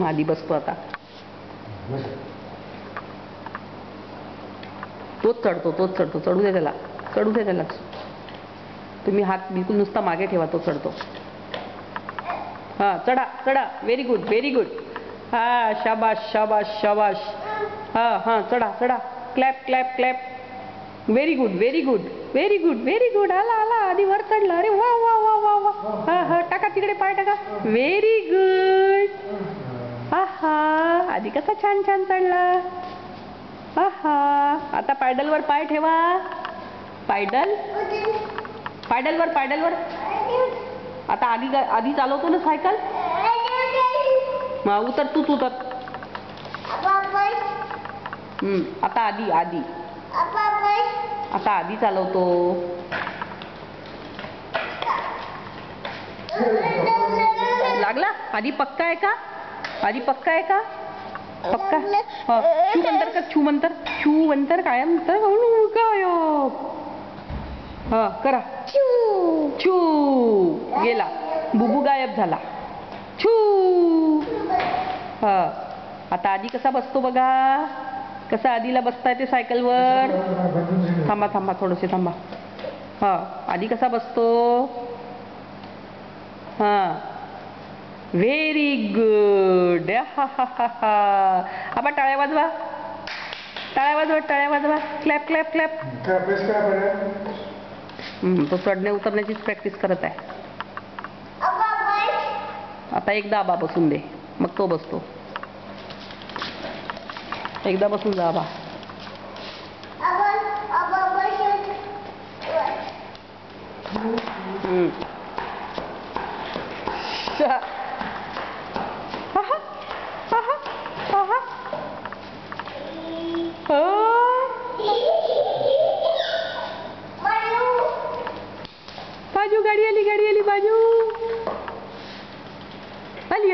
आधी बसतो आता. तोच चढतो. चढू दे त्याला. तुम्ही हात बिलकुल नुसता मागे ठेवा, तो चढतो. हा, चढा. Very good. हा, शाबाश. हा, चढा. क्लॅप. Very good. आला आधी वर चढला. अरे वा. हा, टाका तिकडे, पाय टाका. Very good. आहा, आधी कसा छान चढला. आहा, आता पॅडलवर पाय ठेवा. पॅडलवर. आता आधी चालवतो ना सायकल. उतर. आता आधी. आता आधी चालवतो. लागला. आधी पक्का आहे का? पक्का. छू मंतर काय म्हणतं? गायब. हा, करा. छू गेला. बुबू गायब झाला. छू. हा, आता आधी कसा बसतो बघा. कसा आधीला बसता येते सायकलवर. थांबा थोडेसे थांबा. हा, आधी कसा बसतो. हा, व्हेरी गुड. आपण टाळ्या वाजवा. क्लॅप. तो चढणे उतरण्याचीच प्रॅक्टिस करत आहे. आता एकदा आबा बसून दे, मग तो बसतो. एकदा बसून जा आबा. बाजू गाडी आली बाजू. आली.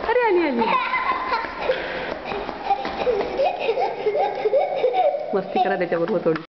अरे आली. मस्ती करा त्याच्याबरोबर थोडी.